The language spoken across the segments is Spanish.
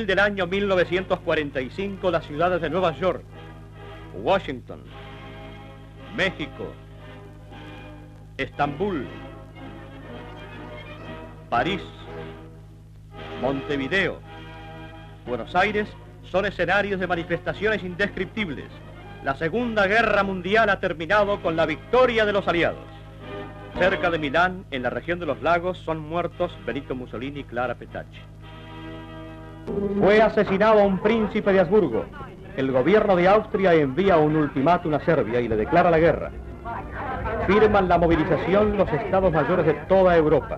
abril del año 1945, las ciudades de Nueva York, Washington, México, Estambul, París, Montevideo, Buenos Aires son escenarios de manifestaciones indescriptibles. La Segunda Guerra Mundial ha terminado con la victoria de los aliados. Cerca de Milán, en la región de los lagos, son muertos Benito Mussolini y Clara Petacci. Fue asesinado un príncipe de Habsburgo. El gobierno de Austria envía un ultimátum a Serbia y le declara la guerra. Firman la movilización los estados mayores de toda Europa.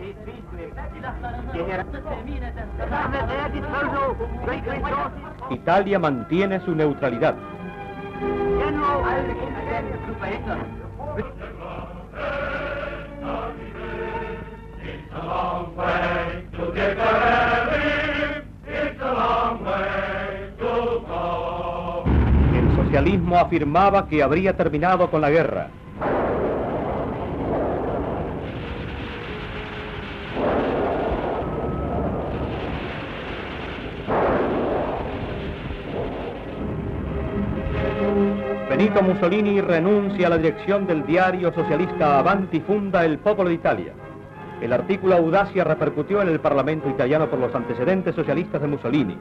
Italia mantiene su neutralidad. El socialismo afirmaba que habría terminado con la guerra. Benito Mussolini renuncia a la dirección del diario socialista Avanti y funda El Popolo d'Italia. El artículo Audacia repercutió en el Parlamento italiano por los antecedentes socialistas de Mussolini.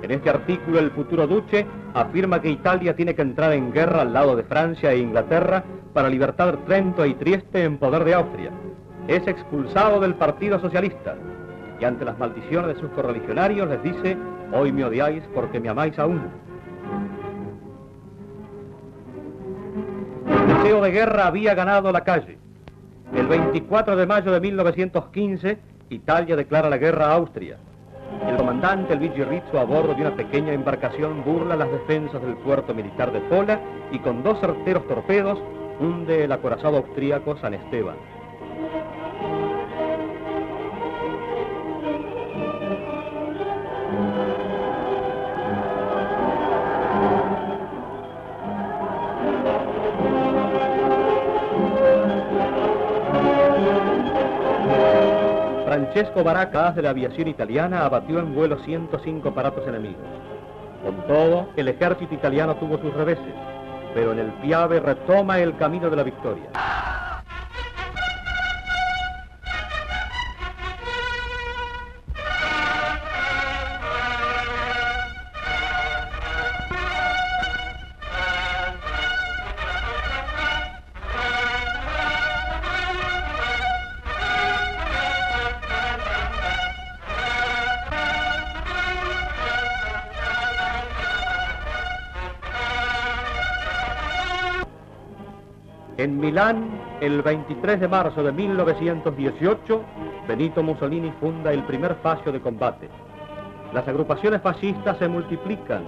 En este artículo, el futuro duce afirma que Italia tiene que entrar en guerra al lado de Francia e Inglaterra para libertar Trento y Trieste en poder de Austria. Es expulsado del Partido Socialista y ante las maldiciones de sus correligionarios les dice: hoy me odiáis porque me amáis aún. El deseo de guerra había ganado la calle. El 24 de mayo de 1915, Italia declara la guerra a Austria. El comandante Luigi Rizzo, a bordo de una pequeña embarcación, burla las defensas del puerto militar de Pola y con 2 certeros torpedos hunde el acorazado austríaco San Esteban. Francesco Baracca, de la aviación italiana, abatió en vuelo 105 aparatos enemigos. Con todo, el ejército italiano tuvo sus reveses, pero en el Piave retoma el camino de la victoria. En Milán, el 23 de marzo de 1918, Benito Mussolini funda el primer fascio de combate. Las agrupaciones fascistas se multiplican.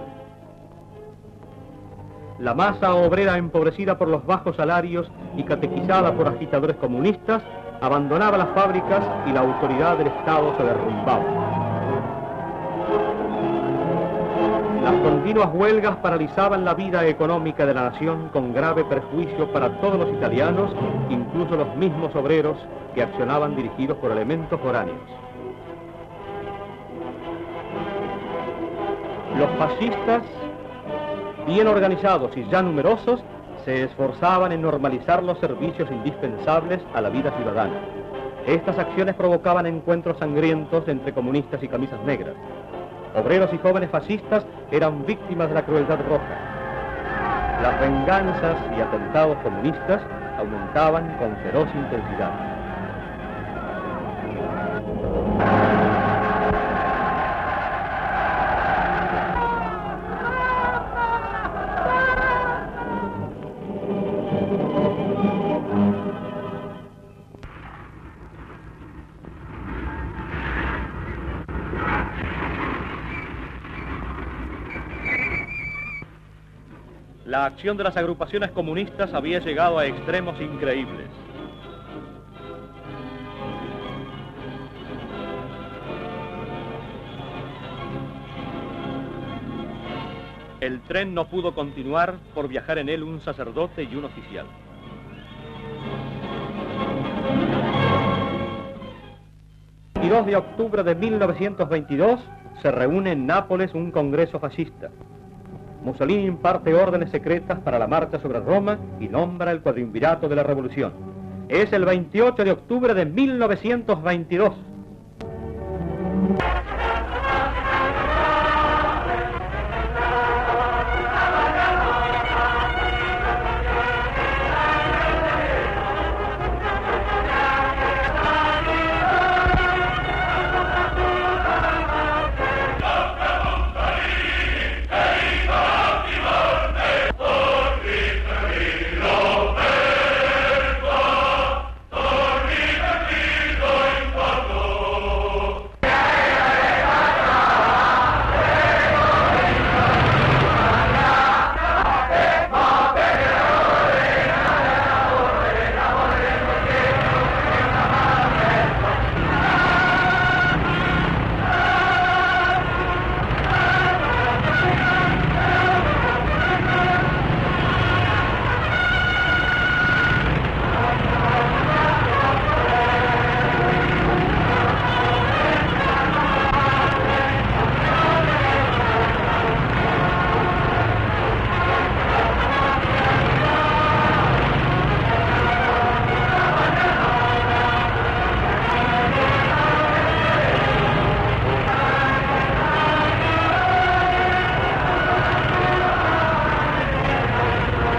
La masa obrera, empobrecida por los bajos salarios y catequizada por agitadores comunistas, abandonaba las fábricas y la autoridad del Estado se derrumbaba. Las continuas huelgas paralizaban la vida económica de la nación con grave perjuicio para todos los italianos, incluso los mismos obreros que accionaban dirigidos por elementos foráneos. Los fascistas, bien organizados y ya numerosos, se esforzaban en normalizar los servicios indispensables a la vida ciudadana. Estas acciones provocaban encuentros sangrientos entre comunistas y camisas negras. Obreros y jóvenes fascistas eran víctimas de la crueldad roja. Las venganzas y atentados comunistas aumentaban con feroz intensidad. La acción de las agrupaciones comunistas había llegado a extremos increíbles. El tren no pudo continuar por viajar en él un sacerdote y un oficial. El 22 de octubre de 1922 se reúne en Nápoles un congreso fascista. Mussolini imparte órdenes secretas para la marcha sobre Roma y nombra el cuadrimvirato de la revolución. Es el 28 de octubre de 1922.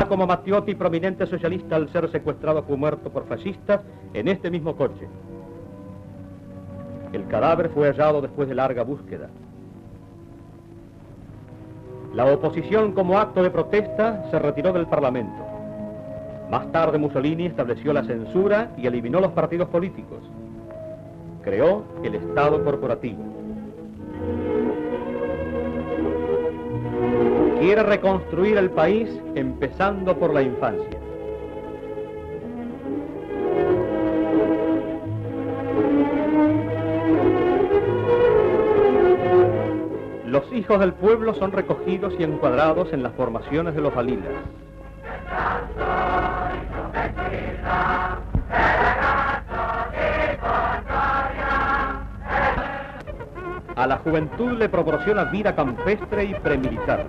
Como Matteotti, prominente socialista, al ser secuestrado fue muerto por fascistas en este mismo coche. El cadáver fue hallado después de larga búsqueda. La oposición, como acto de protesta, se retiró del Parlamento. Más tarde Mussolini estableció la censura y eliminó los partidos políticos. Creó el Estado corporativo. Quiere reconstruir el país empezando por la infancia. Los hijos del pueblo son recogidos y encuadrados en las formaciones de los alilas. A la juventud le proporciona vida campestre y premilitar.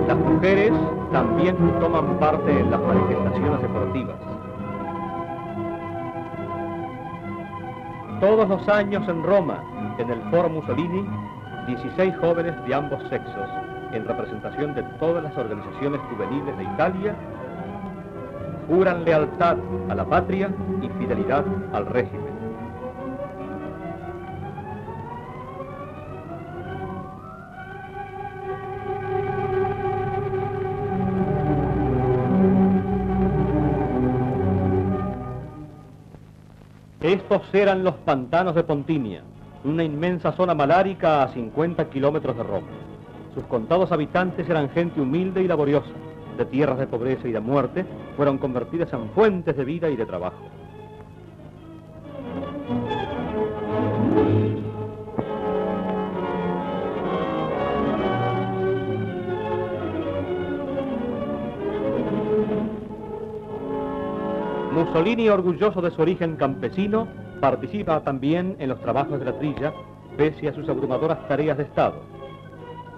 Las mujeres también toman parte en las manifestaciones deportivas. Todos los años en Roma, en el Foro Mussolini, 16 jóvenes de ambos sexos, en representación de todas las organizaciones juveniles de Italia, juran lealtad a la patria y fidelidad al régimen. Estos eran los pantanos de Pontinia, una inmensa zona malárica a 50 kilómetros de Roma. Sus contados habitantes eran gente humilde y laboriosa, de tierras de pobreza y de muerte, fueron convertidas en fuentes de vida y de trabajo. Mussolini, orgulloso de su origen campesino, participa también en los trabajos de la trilla, pese a sus abrumadoras tareas de Estado.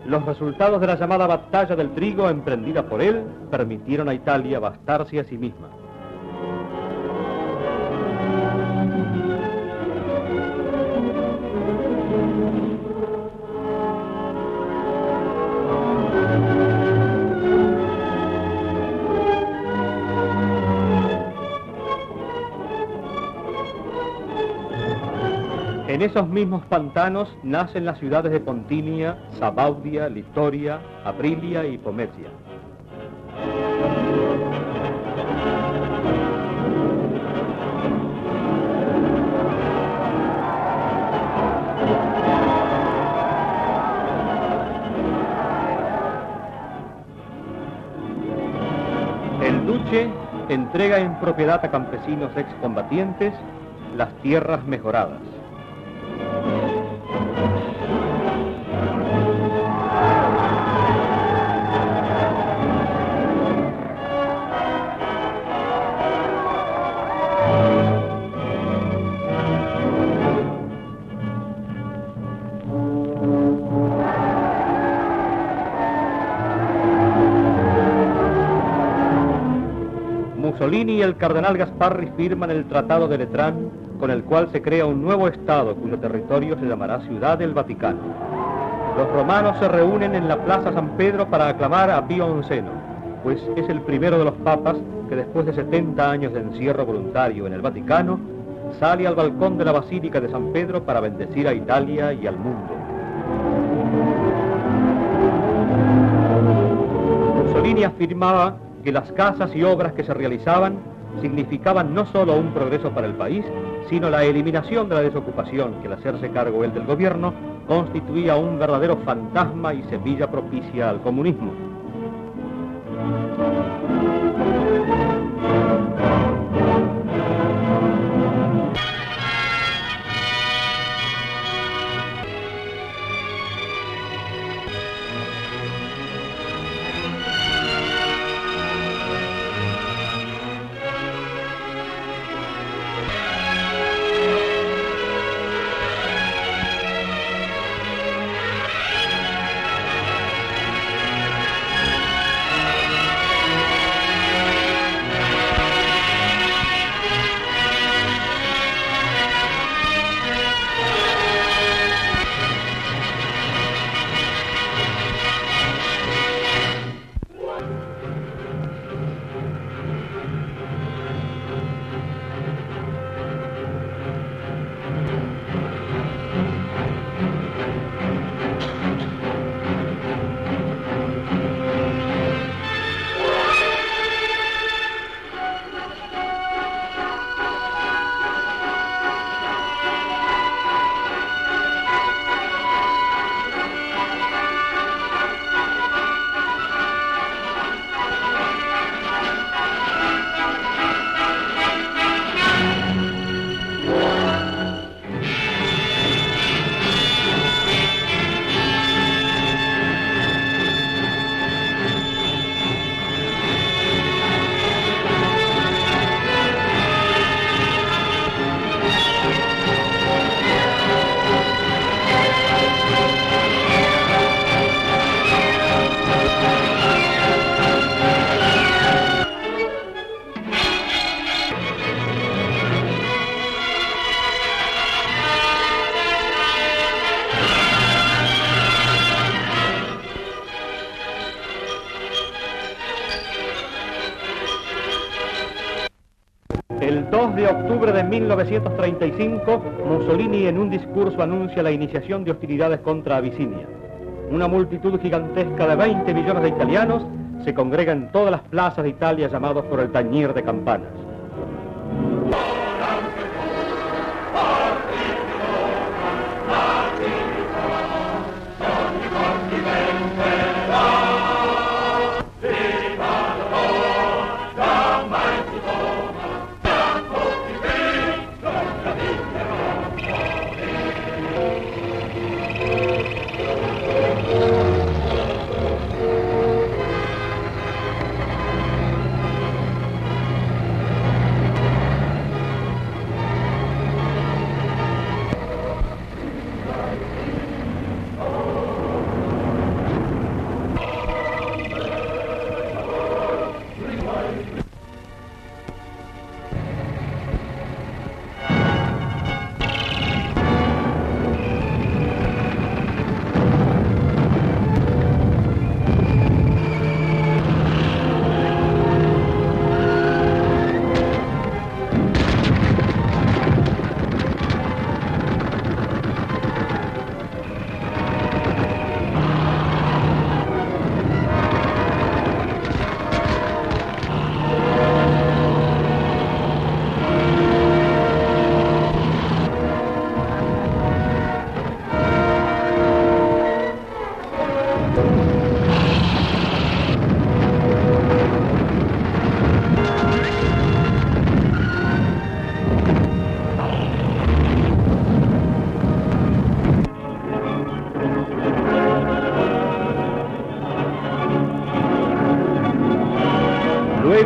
Los resultados de la llamada batalla del trigo emprendida por él permitieron a Italia bastarse a sí misma. En esos mismos pantanos nacen las ciudades de Pontinia, Sabaudia, Litoria, Aprilia y Pometia. El duce entrega en propiedad a campesinos excombatientes las tierras mejoradas. Mussolini y el cardenal Gasparri firman el Tratado de Letrán, con el cual se crea un nuevo estado cuyo territorio se llamará Ciudad del Vaticano. Los romanos se reúnen en la Plaza San Pedro para aclamar a Pío XI, pues es el primero de los papas que después de 70 años de encierro voluntario en el Vaticano, sale al balcón de la Basílica de San Pedro para bendecir a Italia y al mundo. Mussolini afirmaba que las casas y obras que se realizaban significaban no solo un progreso para el país, sino la eliminación de la desocupación que al hacerse cargo él del gobierno constituía un verdadero fantasma y semilla propicia al comunismo. El 2 de octubre de 1935, Mussolini en un discurso anuncia la iniciación de hostilidades contra Abisinia. Una multitud gigantesca de 20 millones de italianos se congrega en todas las plazas de Italia llamados por el tañir de campanas.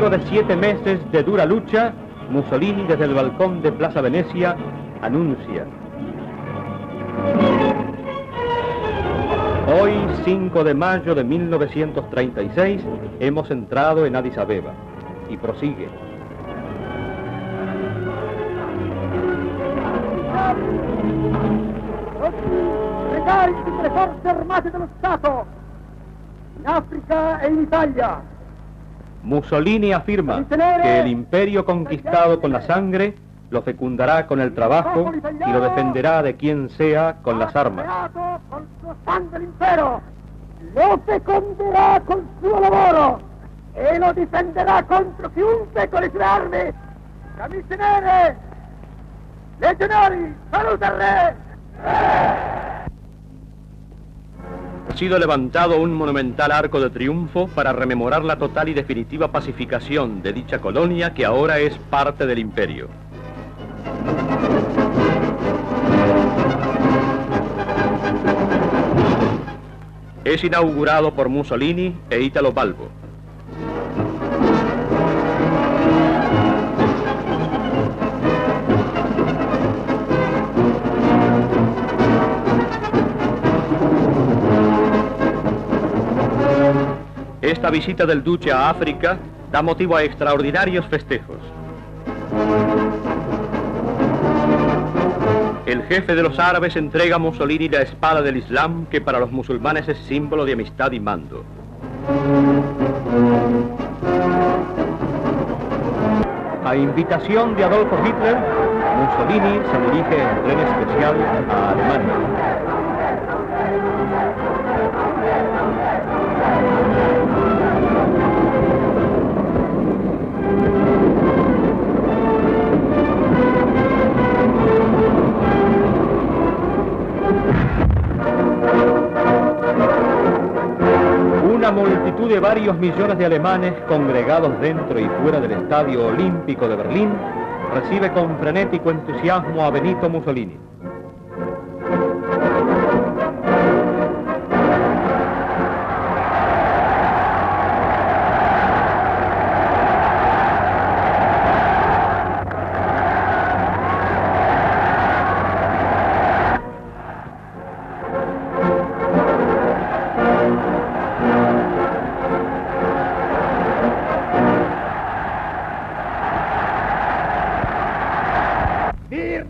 Luego de 7 meses de dura lucha, Mussolini desde el balcón de Plaza Venecia anuncia: hoy, 5 de mayo de 1936, hemos entrado en Addis Abeba. Y prosigue: Regali delle forze armate dello Stato in África e en Italia. Mussolini afirma que el imperio conquistado con la sangre lo fecundará con el trabajo y lo defenderá de quien sea con las armas. Con suo sangue l'impero, lo fecunderà col suo lavoro e lo difenderà contro chiunque con le sue armi. Camicie nere, legionari, saluta al re! Ha sido levantado un monumental arco de triunfo para rememorar la total y definitiva pacificación de dicha colonia que ahora es parte del imperio. Es inaugurado por Mussolini e Italo Balbo. Esta visita del duque a África da motivo a extraordinarios festejos. El jefe de los árabes entrega a Mussolini la espada del Islam, que para los musulmanes es símbolo de amistad y mando. A invitación de Adolfo Hitler, Mussolini se dirige en tren especial a Alemania. Una multitud de varios millones de alemanes congregados dentro y fuera del Estadio Olímpico de Berlín recibe con frenético entusiasmo a Benito Mussolini.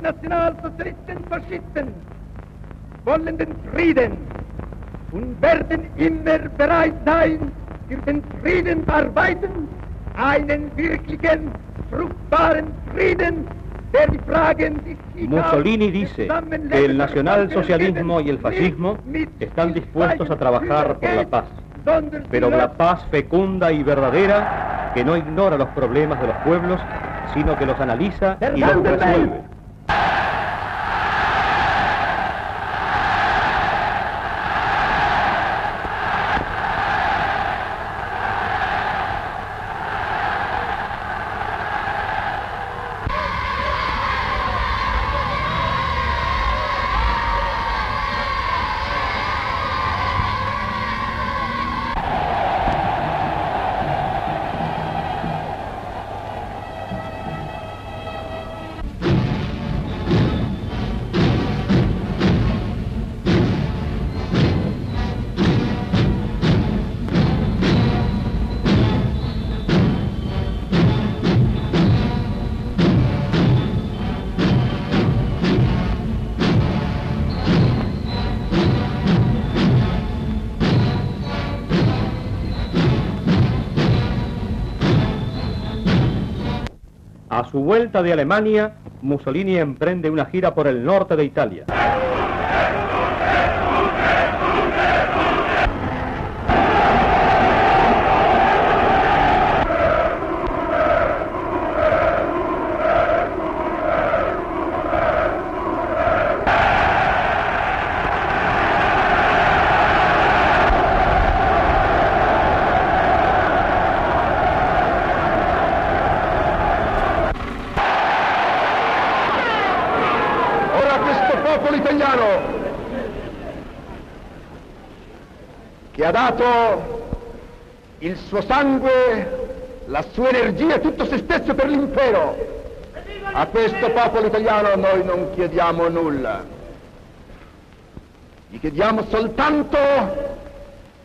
Nationalsozialisten, Faschisten wollen den Frieden und werden immer bereit sein, für den Frieden zu arbeiten, einen wirklichen, fruchtbaren Frieden, der die Fragen, die Mussolini dice que el nacionalsocialismo y el fascismo están dispuestos a trabajar por la paz, pero la paz fecunda y verdadera que no ignora los problemas de los pueblos, sino que los analiza y los resuelve. A su vuelta de Alemania, Mussolini emprende una gira por el norte de Italia. Italiano che ha dato il suo sangue, la sua energia e tutto se stesso per l'impero. A questo popolo italiano noi non chiediamo nulla. Gli chiediamo soltanto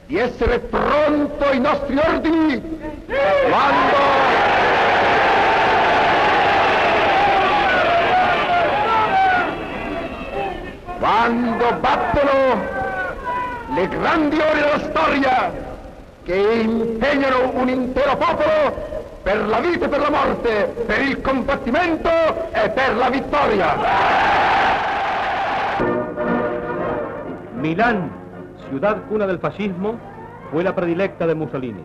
di essere pronto ai nostri ordini quando battono le grandi ore della storia che impegnano un intero popolo per la vita e per la morte, per il combattimento e per la vittoria. Milán, ciudad cuna del fascismo, fue la predilecta de Mussolini.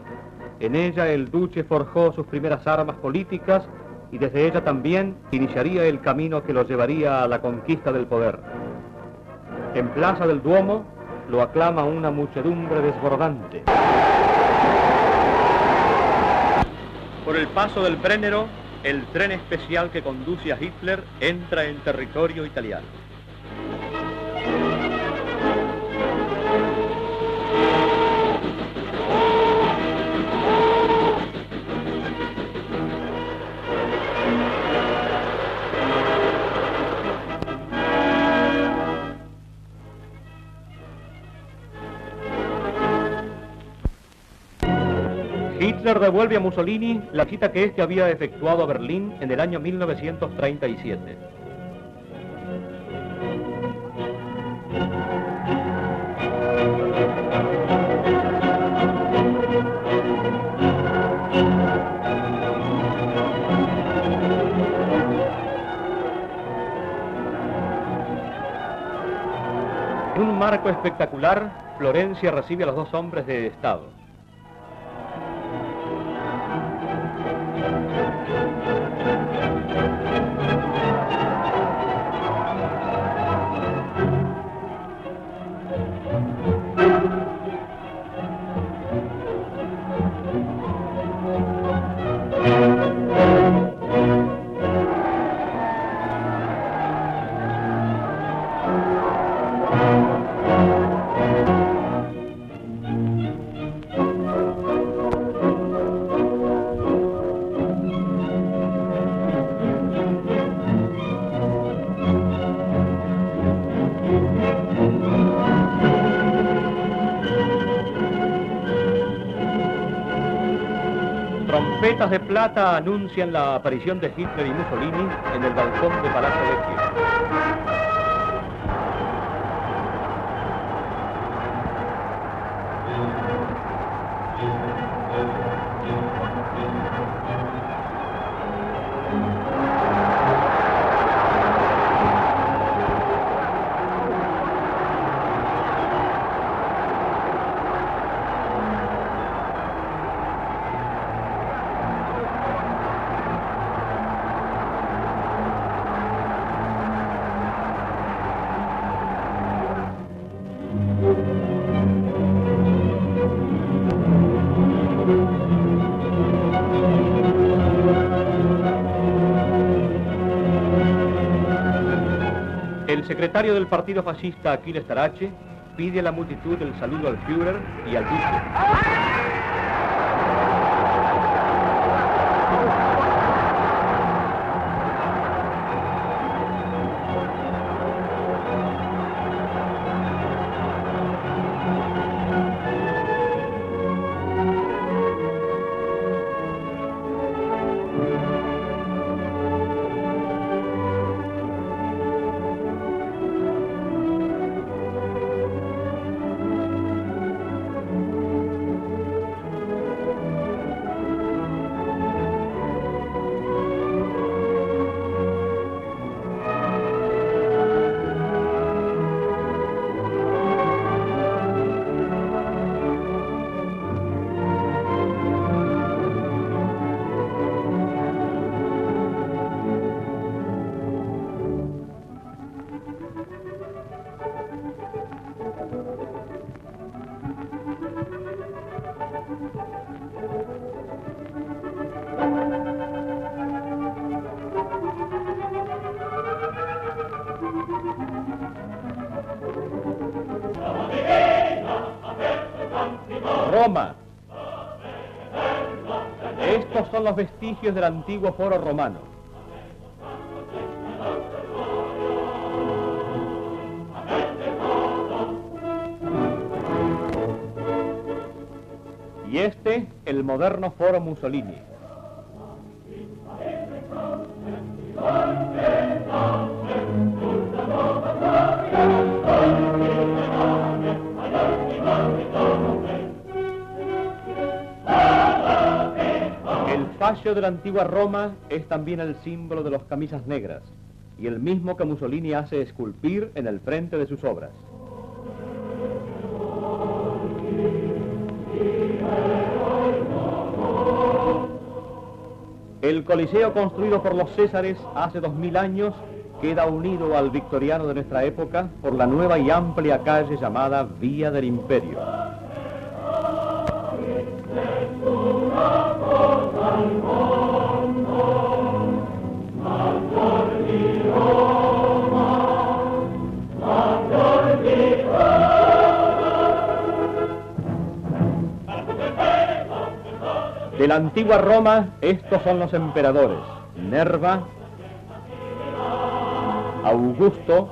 En ella el duce forjó sus primeras armas políticas y desde ella también iniciaría el camino que lo llevaría a la conquista del poder. En Plaza del Duomo lo aclama una muchedumbre desbordante. Por el paso del Brennero, el tren especial que conduce a Hitler entra en territorio italiano. Hitler devuelve a Mussolini la visita que éste había efectuado a Berlín en el año 1937. En un marco espectacular, Florencia recibe a los dos hombres de Estado. Trompetas de plata anuncian la aparición de Hitler y Mussolini en el balcón de Palazzo Vecchio. El secretario del partido fascista, Achille Starace, pide a la multitud el saludo al Führer y al duque. Roma. Esto Estos son los vestigios del antiguo foro romano. Y este, el moderno foro Mussolini. El fascio de la antigua Roma es también el símbolo de los camisas negras, y el mismo que Mussolini hace esculpir en el frente de sus obras. El Coliseo construido por los Césares hace 2000 años queda unido al victoriano de nuestra época por la nueva y amplia calle llamada Vía del Imperio. De la antigua Roma, estos son los emperadores: Nerva, Augusto,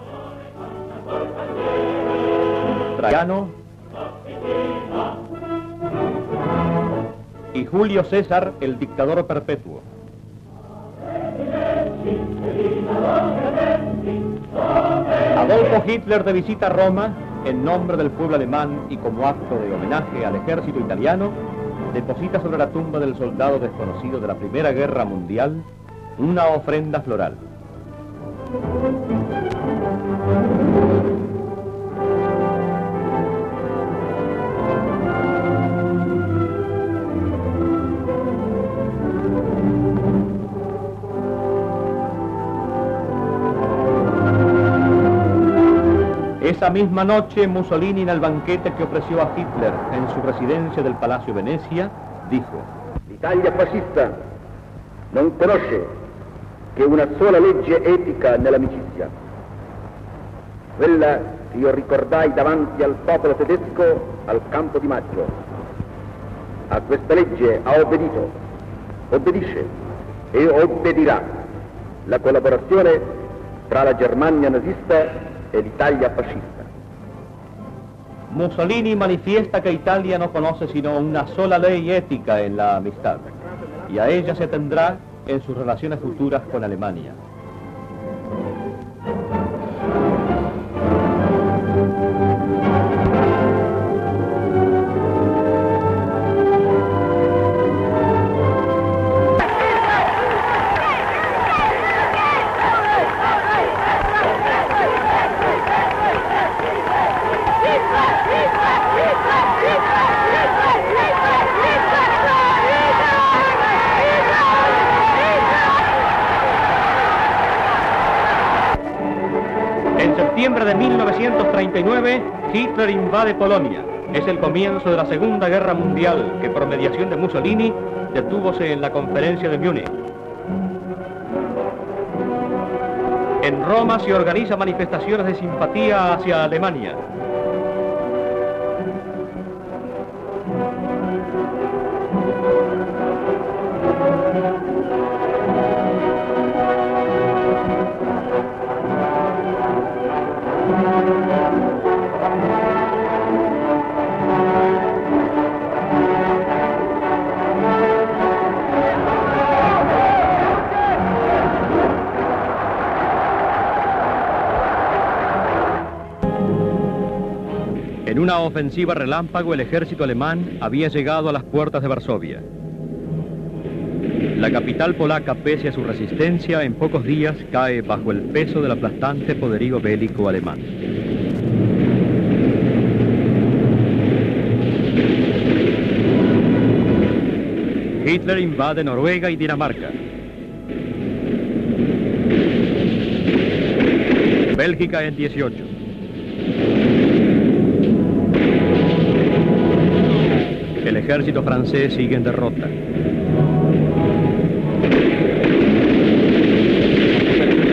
Traiano y Julio César, el dictador perpetuo. Adolfo Hitler, de visita a Roma, en nombre del pueblo alemán y como acto de homenaje al ejército italiano, deposita sobre la tumba del soldado desconocido de la Primera Guerra Mundial una ofrenda floral. Esa misma noche, Mussolini, en el banquete que ofreció a Hitler en su residencia del Palacio Venecia, dijo: L'Italia fascista non conosce che una sola legge etica nell'amicizia, quella che io ricordai davanti al popolo tedesco al campo di Maggio. A questa legge ha obbedito, obbedisce e obbedirà la collaborazione tra la Germania nazista e l'Italia fascista. Mussolini manifiesta que Italia no conoce sino una sola ley ética en la amistad, y a ella se tendrá en sus relaciones futuras con Alemania. En septiembre de 1939, Hitler invade Polonia. Es el comienzo de la Segunda Guerra Mundial, que por mediación de Mussolini detúvose en la conferencia de Múnich. En Roma se organizan manifestaciones de simpatía hacia Alemania. En una ofensiva relámpago, el ejército alemán había llegado a las puertas de Varsovia. La capital polaca, pese a su resistencia, en pocos días cae bajo el peso del aplastante poderío bélico alemán. Hitler invade Noruega y Dinamarca. Bélgica en 18. El ejército francés sigue en derrota.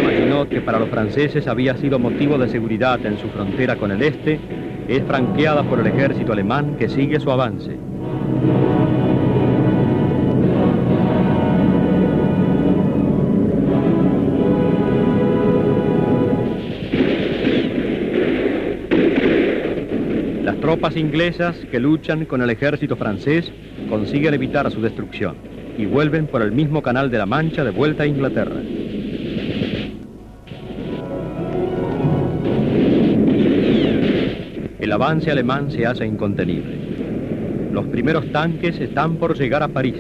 Imaginó que para los franceses había sido motivo de seguridad en su frontera con el este, es franqueada por el ejército alemán que sigue su avance. tropas inglesas que luchan con el ejército francés consiguen evitar su destrucción y vuelven por el mismo canal de la Mancha de vuelta a Inglaterra. El avance alemán se hace incontenible. Los primeros tanques están por llegar a París.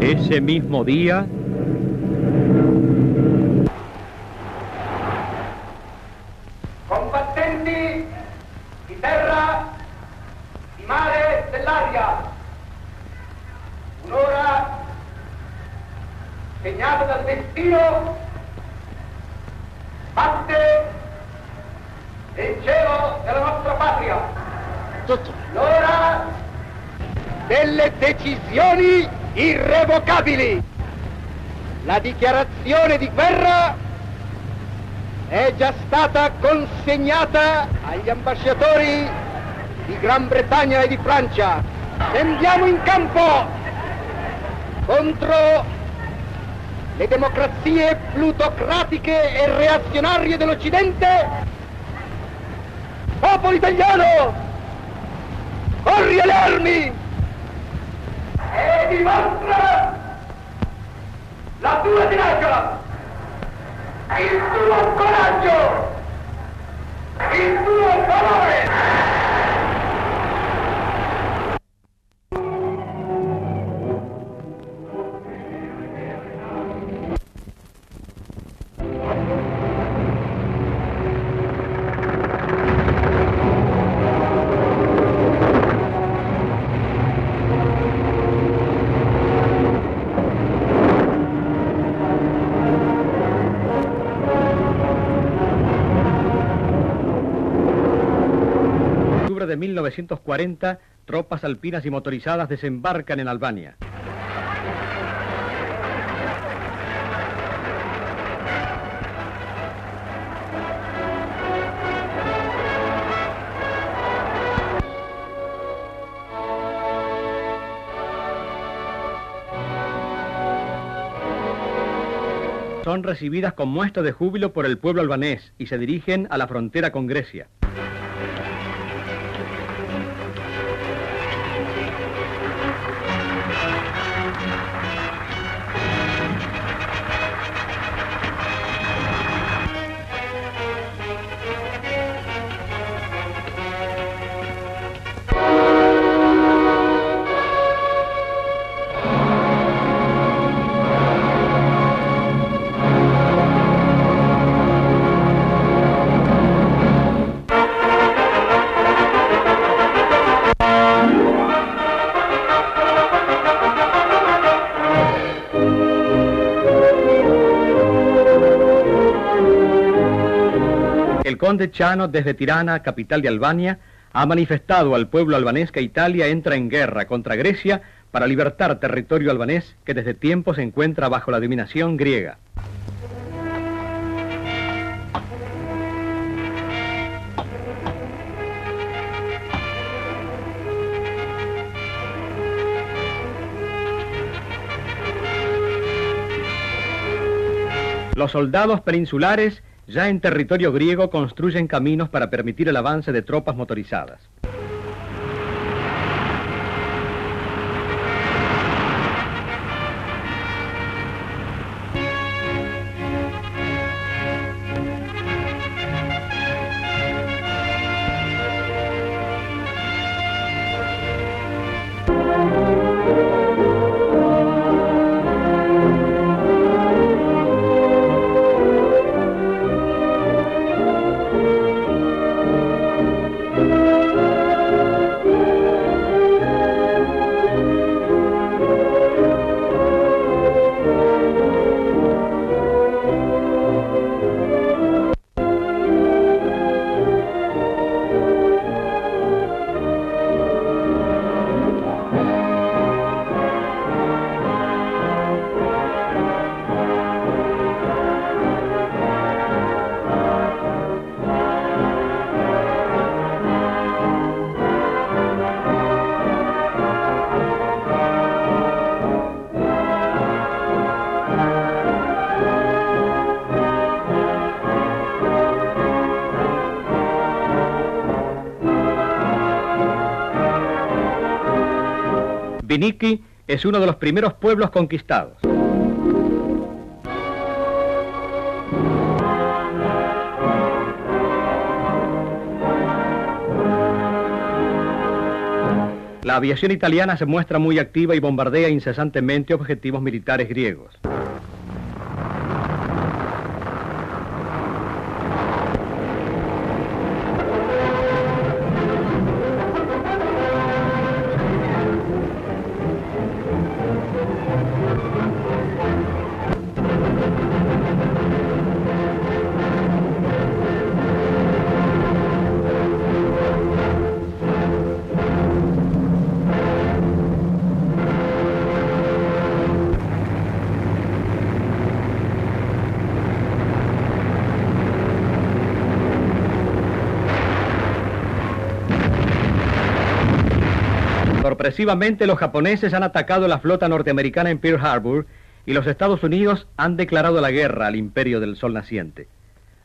Ese mismo día, combattenti di terra, di mare, dell'aria, un'ora segnata dal destino batte nel cielo della nostra patria. L'ora delle decisioni irrevocabili. La dichiarazione di guerra è già stata consegnata agli ambasciatori di Gran Bretagna e di Francia. Scendiamo in campo contro le democrazie plutocratiche e reazionarie dell'Occidente. Popolo italiano, corri alle armi e dimostra la tua tenacia, il tuo coraggio, il tuo valore. De 1940, tropas alpinas y motorizadas desembarcan en Albania. Son recibidas con muestras de júbilo por el pueblo albanés y se dirigen a la frontera con Grecia. El conde Chano, desde Tirana, capital de Albania, ha manifestado al pueblo albanés que Italia entra en guerra contra Grecia para libertar territorio albanés que desde tiempo se encuentra bajo la dominación griega. Los soldados peninsulares ya en territorio griego construyen caminos para permitir el avance de tropas motorizadas. Viniki es uno de los primeros pueblos conquistados. La aviación italiana se muestra muy activa y bombardea incesantemente objetivos militares griegos. Sorpresivamente, los japoneses han atacado la flota norteamericana en Pearl Harbor y los Estados Unidos han declarado la guerra al Imperio del Sol Naciente.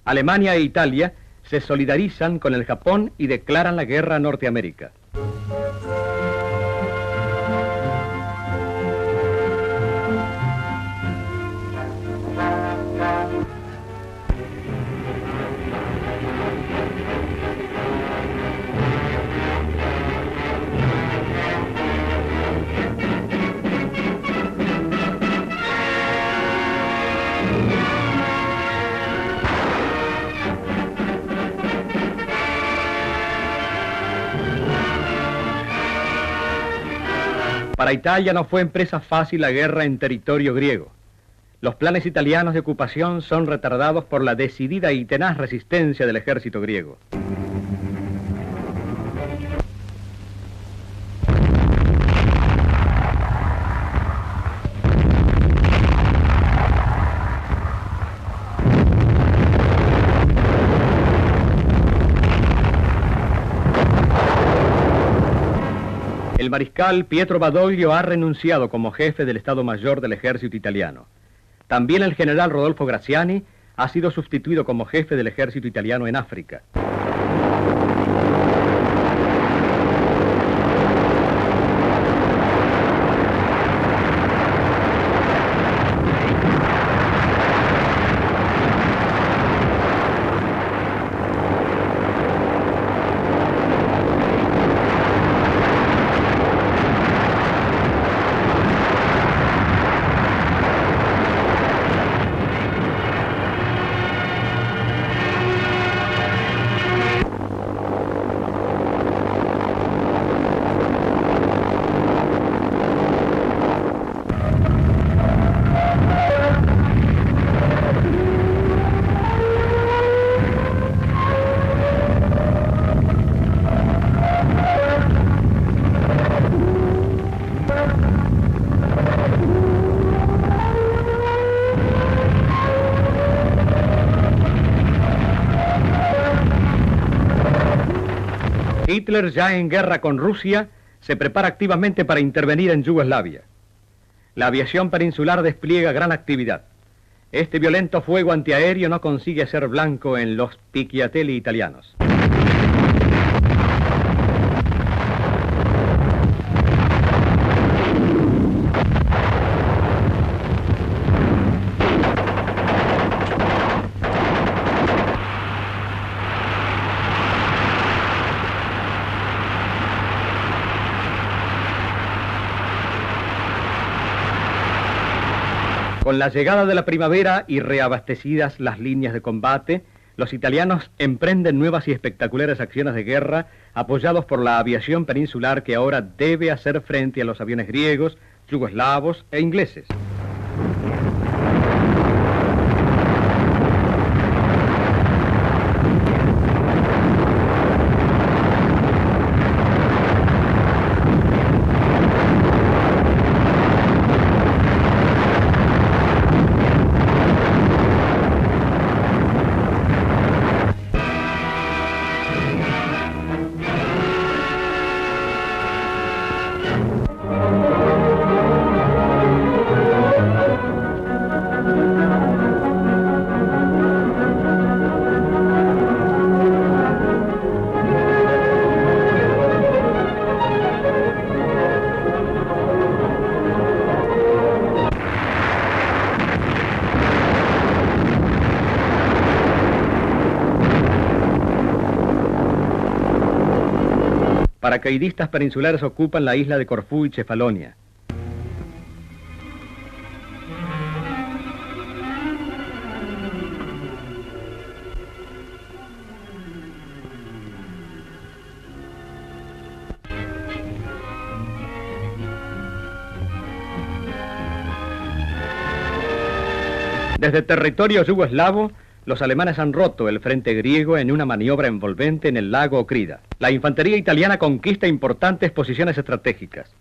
Alemania e Italia se solidarizan con el Japón y declaran la guerra a Norteamérica. Para Italia no fue empresa fácil la guerra en territorio griego. Los planes italianos de ocupación son retardados por la decidida y tenaz resistencia del ejército griego. El mariscal Pietro Badoglio ha renunciado como jefe del Estado Mayor del Ejército Italiano. También el general Rodolfo Graziani ha sido sustituido como jefe del Ejército Italiano en África. Hitler, ya en guerra con Rusia, se prepara activamente para intervenir en Yugoslavia. La aviación peninsular despliega gran actividad. Este violento fuego antiaéreo no consigue hacer blanco en los Pichiatelli italianos. Con la llegada de la primavera y reabastecidas las líneas de combate, los italianos emprenden nuevas y espectaculares acciones de guerra apoyados por la aviación peninsular que ahora debe hacer frente a los aviones griegos, yugoslavos e ingleses. Paracaidistas peninsulares ocupan la isla de Corfú y Cefalonia. Desde territorio yugoslavo, los alemanes han roto el frente griego en una maniobra envolvente en el lago Okrida. La infantería italiana conquista importantes posiciones estratégicas.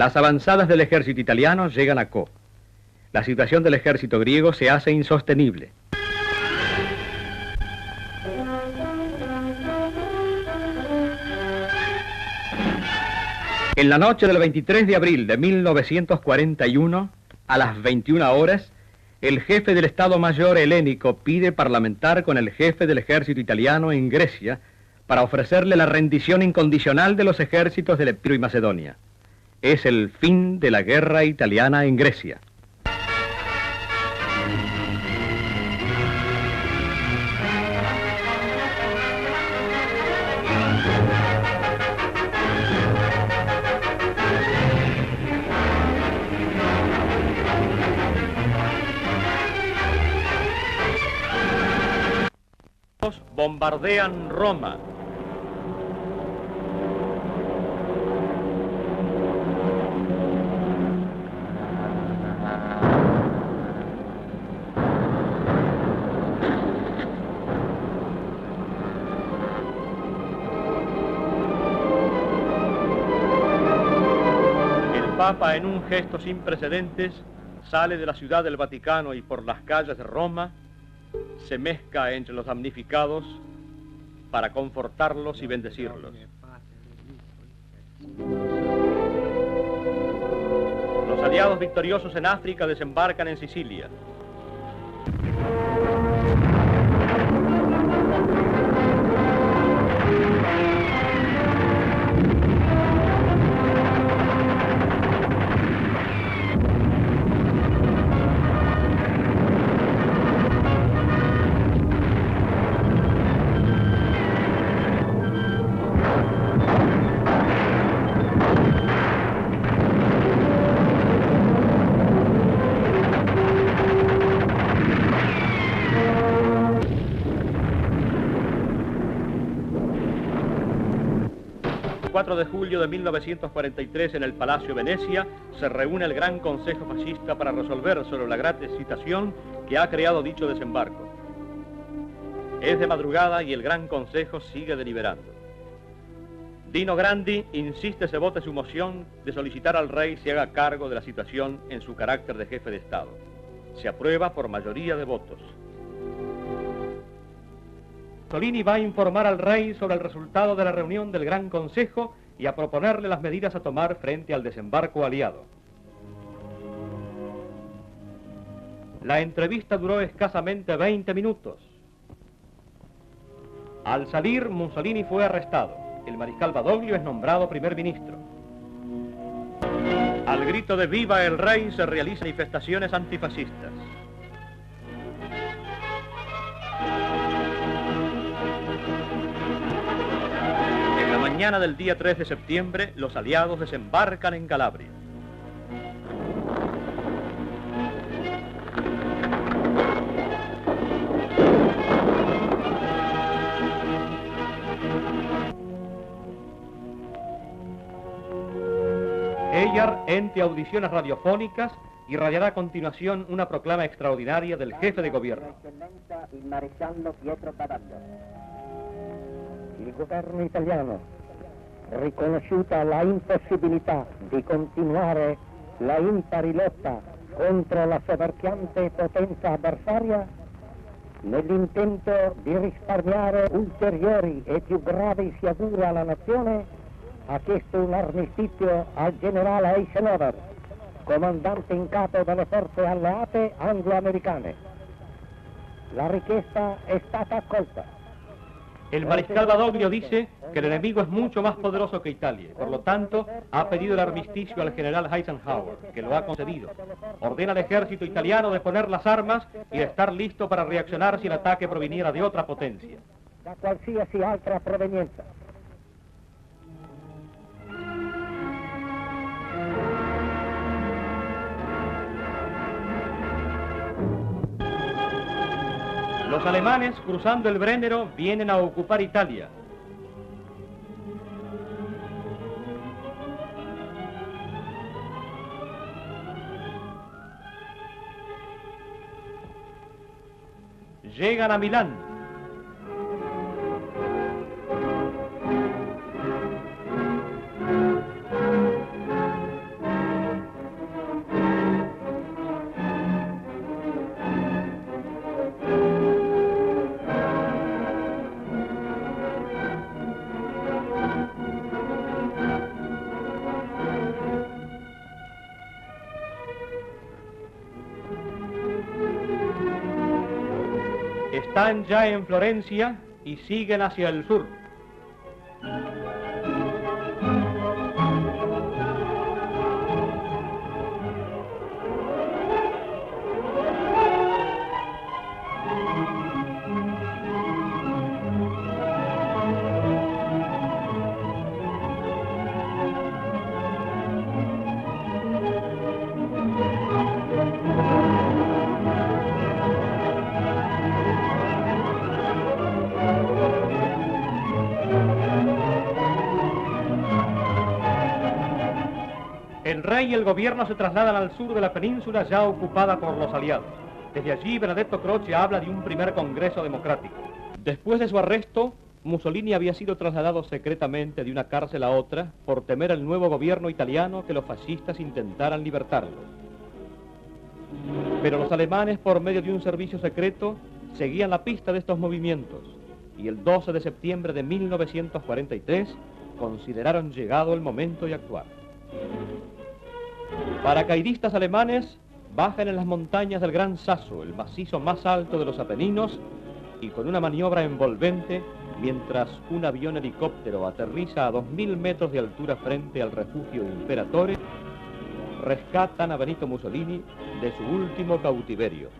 Las avanzadas del ejército italiano llegan a Kos. La situación del ejército griego se hace insostenible. En la noche del 23 de abril de 1941, a las 21 horas, el jefe del Estado Mayor helénico pide parlamentar con el jefe del ejército italiano en Grecia para ofrecerle la rendición incondicional de los ejércitos del Epiro y Macedonia. Es el fin de la guerra italiana en Grecia. Bombardean Roma. Papa, en un gesto sin precedentes, sale de la ciudad del Vaticano y por las calles de Roma se mezcla entre los damnificados para confortarlos y bendecirlos. Los aliados victoriosos en África desembarcan en Sicilia. El 4 de julio de 1943 en el Palacio Venecia se reúne el Gran Consejo Fascista para resolver sobre la grave situación que ha creado dicho desembarco. Es de madrugada y el Gran Consejo sigue deliberando. Dino Grandi insiste se vote su moción de solicitar al rey se haga cargo de la situación en su carácter de jefe de Estado. Se aprueba por mayoría de votos. Mussolini va a informar al rey sobre el resultado de la reunión del Gran Consejo y a proponerle las medidas a tomar frente al desembarco aliado. La entrevista duró escasamente 20 minutos. Al salir, Mussolini fue arrestado. El mariscal Badoglio es nombrado primer ministro. Al grito de ¡Viva el Rey! Se realizan manifestaciones antifascistas. En la mañana del día 3 de septiembre, los aliados desembarcan en Calabria. Eyar, ente audiciones radiofónicas, irradiará a continuación una proclama extraordinaria del jefe de gobierno. Il maresciallo Pietro Badoglio. Il governo italiano, riconosciuta la impossibilità di continuare la impari lotta contro la soverchiante potenza avversaria, nell'intento di risparmiare ulteriori e più gravi sciagure alla nazione, ha chiesto un armistizio al generale Eisenhower, comandante in capo delle forze alleate anglo-americane. La richiesta è stata accolta. El mariscal Badoglio dice que el enemigo es mucho más poderoso que Italia. Por lo tanto, ha pedido el armisticio al general Eisenhower, que lo ha concedido. Ordena al ejército italiano de poner las armas y de estar listo para reaccionar si el ataque proviniera de otra potencia. Da qualsiasi altra provenienza. Los alemanes, cruzando el Brennero, vienen a ocupar Italia. Llegan a Milán. Están ya en Florencia y siguen hacia el sur. El rey y el gobierno se trasladan al sur de la península ya ocupada por los aliados. Desde allí, Benedetto Croce habla de un primer congreso democrático. Después de su arresto, Mussolini había sido trasladado secretamente de una cárcel a otra por temer al nuevo gobierno italiano que los fascistas intentaran libertarlo. Pero los alemanes, por medio de un servicio secreto, seguían la pista de estos movimientos y el 12 de septiembre de 1943 consideraron llegado el momento de actuar. Paracaidistas alemanes bajan en las montañas del Gran Sasso, el macizo más alto de los Apeninos, y con una maniobra envolvente, mientras un avión helicóptero aterriza a 2000 metros de altura frente al refugio Imperatore, rescatan a Benito Mussolini de su último cautiverio.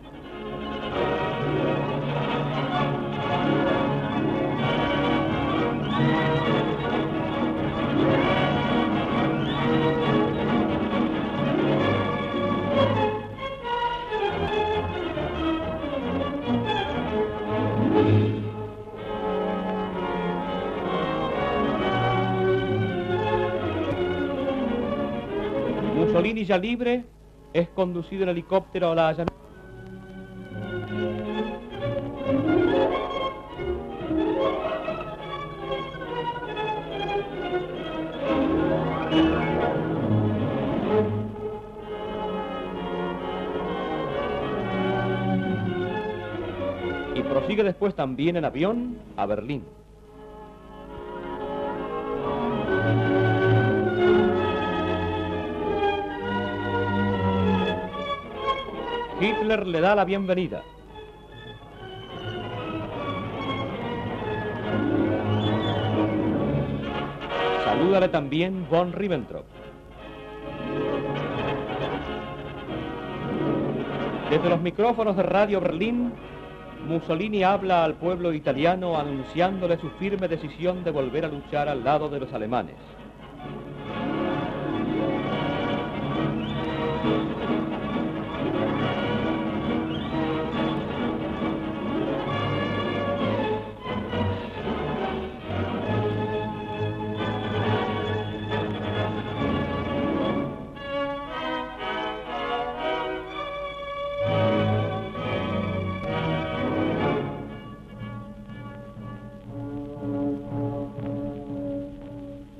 Mussolini, ya libre, es conducido en helicóptero a la llanura. Y prosigue después también en avión a Berlín. Hitler le da la bienvenida. Salúdale también von Ribbentrop. Desde los micrófonos de Radio Berlín, Mussolini habla al pueblo italiano anunciándole su firme decisión de volver a luchar al lado de los alemanes.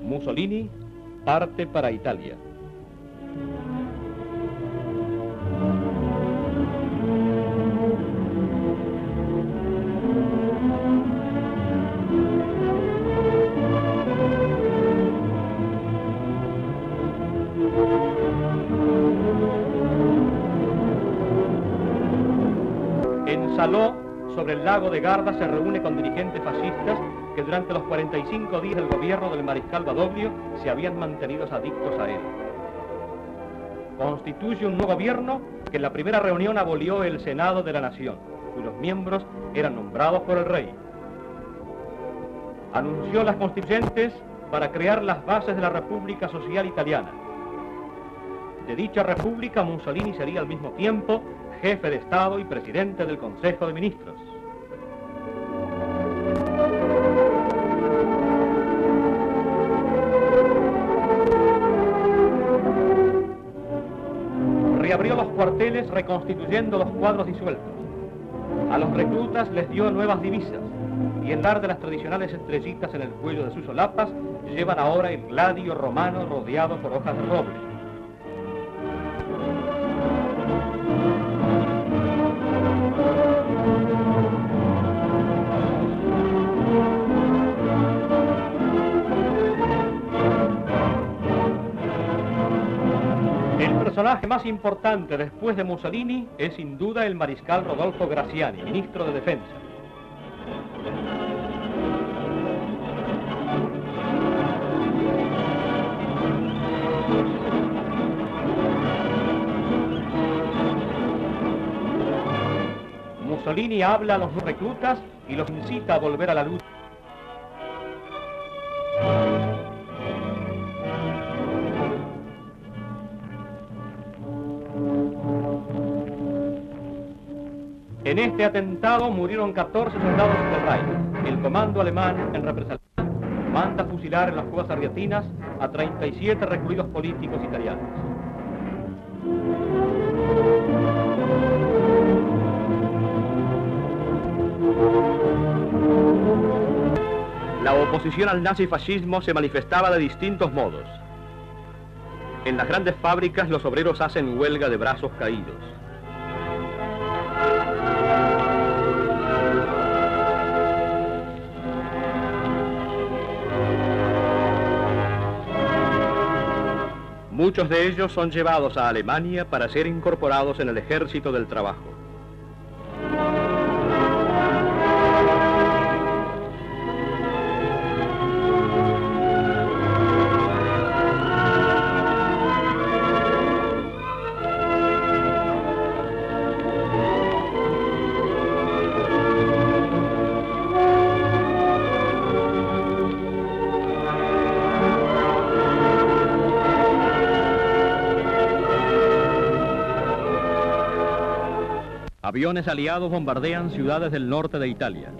Mussolini parte para Italia. Salò, sobre el lago de Garda, se reúne con dirigentes fascistas que durante los 45 días del gobierno del mariscal Badoglio se habían mantenido adictos a él. Constituye un nuevo gobierno que en la primera reunión abolió el Senado de la Nación, cuyos miembros eran nombrados por el rey. Anunció las constituyentes para crear las bases de la República Social Italiana. De dicha república, Mussolini sería al mismo tiempo jefe de Estado y presidente del Consejo de Ministros. Reabrió los cuarteles reconstituyendo los cuadros disueltos. A los reclutas les dio nuevas divisas y en lugar de las tradicionales estrellitas en el cuello de sus solapas, llevan ahora el gladio romano rodeado por hojas de roble. El personaje más importante después de Mussolini es sin duda el mariscal Rodolfo Graziani, ministro de Defensa. Mussolini habla a los reclutas y los incita a volver a la lucha. En este atentado murieron 14 soldados del Reich. El comando alemán, en represalia, manda fusilar en las cuevas argentinas a 37 recluidos políticos italianos. La oposición al nazifascismo se manifestaba de distintos modos. En las grandes fábricas los obreros hacen huelga de brazos caídos. Muchos de ellos son llevados a Alemania para ser incorporados en el ejército del trabajo. Aviones aliados bombardean ciudades del norte de Italia.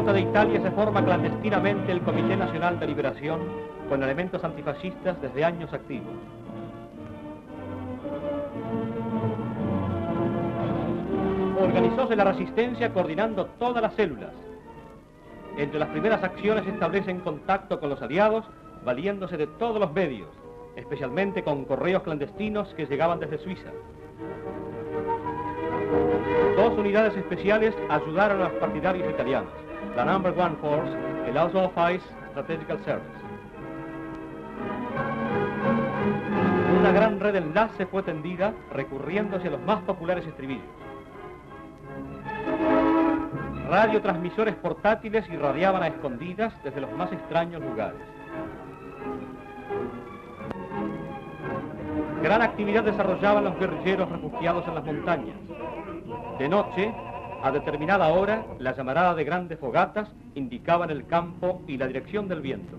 De Italia se forma clandestinamente el Comité Nacional de Liberación con elementos antifascistas desde años activos. Organizóse la resistencia coordinando todas las células. Entre las primeras acciones se establecen contacto con los aliados, valiéndose de todos los medios, especialmente con correos clandestinos que llegaban desde Suiza. Dos unidades especiales ayudaron a los partidarios italianos, la Number One Force y el Auswahl Strategical Service. Una gran red de enlace fue tendida, recurriéndose a los más populares estribillos. Radiotransmisores portátiles irradiaban a escondidas desde los más extraños lugares. Gran actividad desarrollaban los guerrilleros refugiados en las montañas. De noche, a determinada hora, la llamarada de grandes fogatas indicaban el campo y la dirección del viento.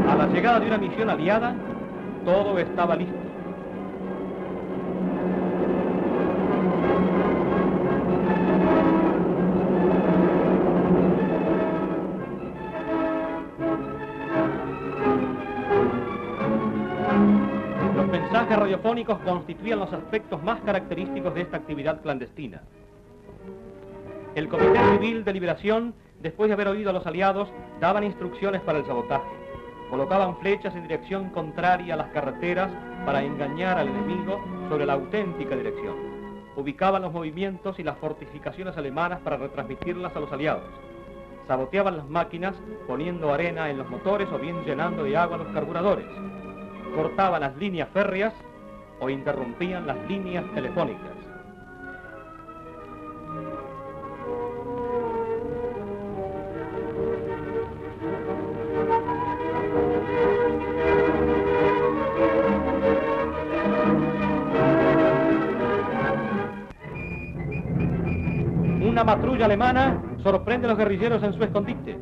A la llegada de una misión aliada, todo estaba listo. Los mensajes radiofónicos constituían los aspectos más característicos de esta actividad clandestina. El Comité Civil de Liberación, después de haber oído a los aliados, daban instrucciones para el sabotaje. Colocaban flechas en dirección contraria a las carreteras para engañar al enemigo sobre la auténtica dirección. Ubicaban los movimientos y las fortificaciones alemanas para retransmitirlas a los aliados. Saboteaban las máquinas poniendo arena en los motores o bien llenando de agua los carburadores. Cortaban las líneas férreas o interrumpían las líneas telefónicas. Una patrulla alemana sorprende a los guerrilleros en su escondite.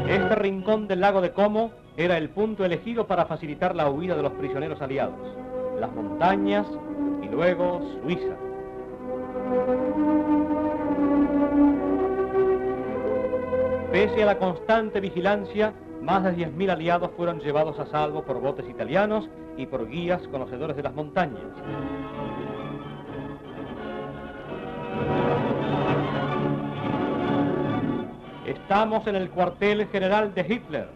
Este rincón del lago de Como era el punto elegido para facilitar la huida de los prisioneros aliados. Las montañas y luego Suiza. Pese a la constante vigilancia, más de 10.000 aliados fueron llevados a salvo por botes italianos y por guías conocedores de las montañas. Estamos en el cuartel general de Hitler.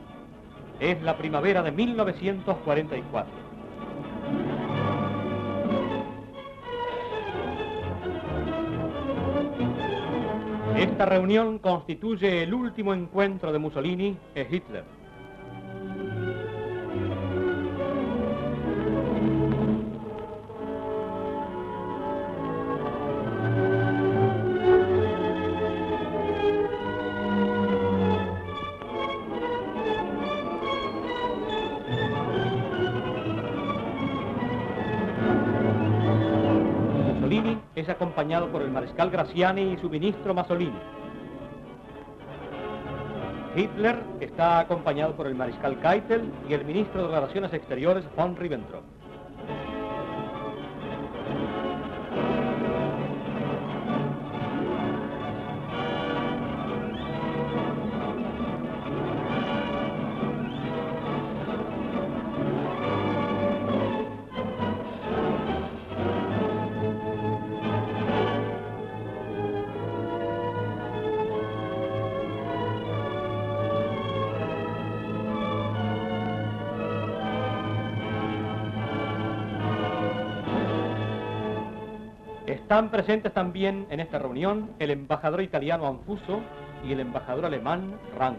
Es la primavera de 1944. Esta reunión constituye el último encuentro de Mussolini y Hitler. Es acompañado por el mariscal Graziani y su ministro Masolini. Hitler está acompañado por el mariscal Keitel y el ministro de Relaciones Exteriores von Ribbentrop. Están presentes también en esta reunión el embajador italiano Anfuso y el embajador alemán Rank.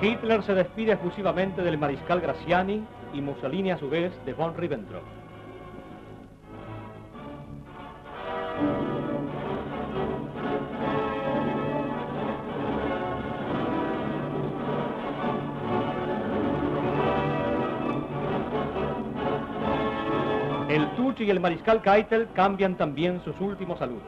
Hitler se despide efusivamente del mariscal Graziani y Mussolini a su vez de von Ribbentrop. El Tuch y el mariscal Keitel cambian también sus últimos saludos.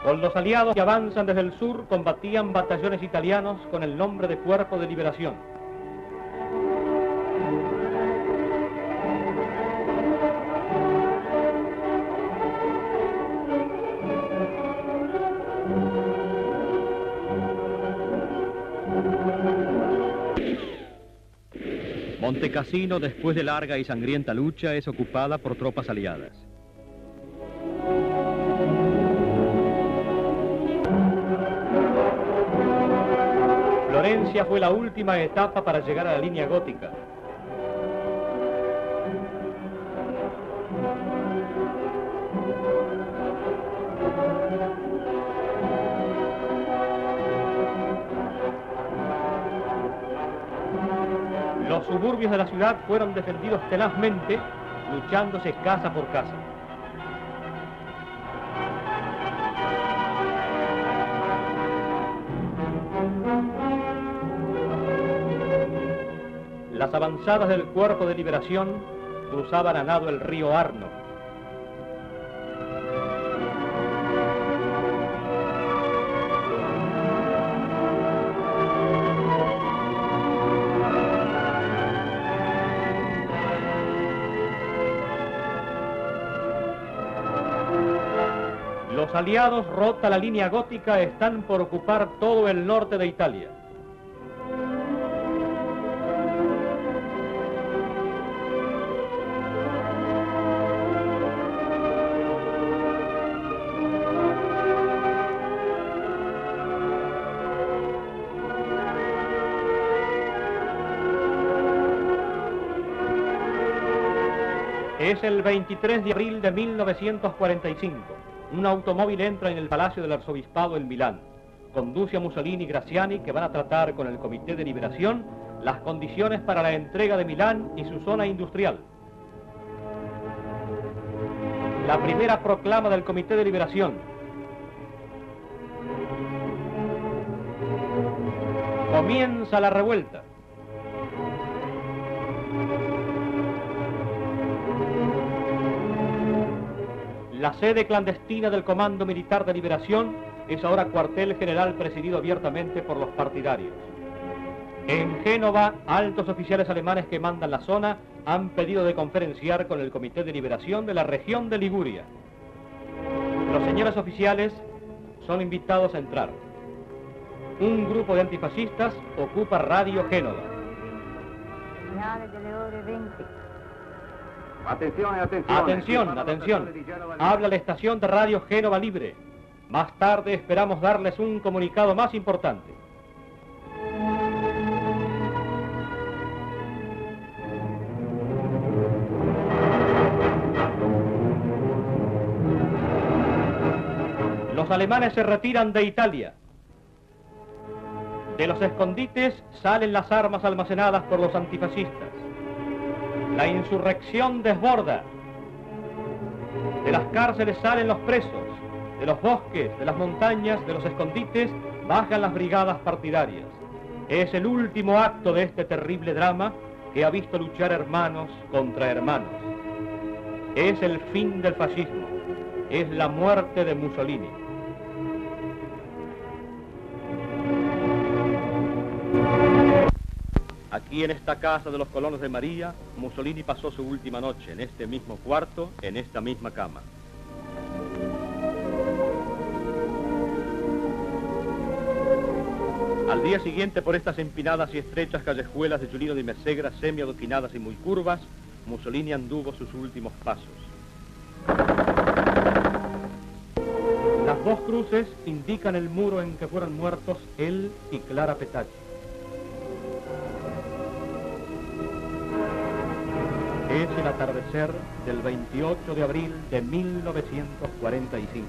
Con los aliados que avanzan desde el sur combatían batallones italianos con el nombre de Cuerpo de Liberación. Montecassino, después de larga y sangrienta lucha, es ocupada por tropas aliadas. Florencia fue la última etapa para llegar a la línea gótica. Los suburbios de la ciudad fueron defendidos tenazmente, luchándose casa por casa. Las avanzadas del Cuerpo de Liberación cruzaban a nado el río Arno. Los aliados, rota la línea gótica, están por ocupar todo el norte de Italia. Es el 23 de abril de 1945. Un automóvil entra en el Palacio del Arzobispado en Milán. Conduce a Mussolini y Graziani, que van a tratar con el Comité de Liberación las condiciones para la entrega de Milán y su zona industrial. La primera proclama del Comité de Liberación. Comienza la revuelta. La sede clandestina del Comando Militar de Liberación es ahora cuartel general presidido abiertamente por los partidarios. En Génova, altos oficiales alemanes que mandan la zona han pedido de conferenciar con el Comité de Liberación de la región de Liguria. Los señores oficiales son invitados a entrar. Un grupo de antifascistas ocupa Radio Génova. Señales de le ore 20. Atención, atención. Atención. Habla la estación de Radio Génova Libre. Más tarde esperamos darles un comunicado más importante. Los alemanes se retiran de Italia. De los escondites salen las armas almacenadas por los antifascistas. La insurrección desborda. De las cárceles salen los presos. De los bosques, de las montañas, de los escondites, bajan las brigadas partidarias. Es el último acto de este terrible drama que ha visto luchar hermanos contra hermanos. Es el fin del fascismo. Es la muerte de Mussolini. Aquí en esta casa de los colonos de María, Mussolini pasó su última noche, en este mismo cuarto, en esta misma cama. Al día siguiente, por estas empinadas y estrechas callejuelas de Giulino di Messegra, semiadoquinadas y muy curvas, Mussolini anduvo sus últimos pasos. Las Dos cruces indican el muro en que fueron muertos él y Clara Petacci. Es el atardecer del 28 de abril de 1945.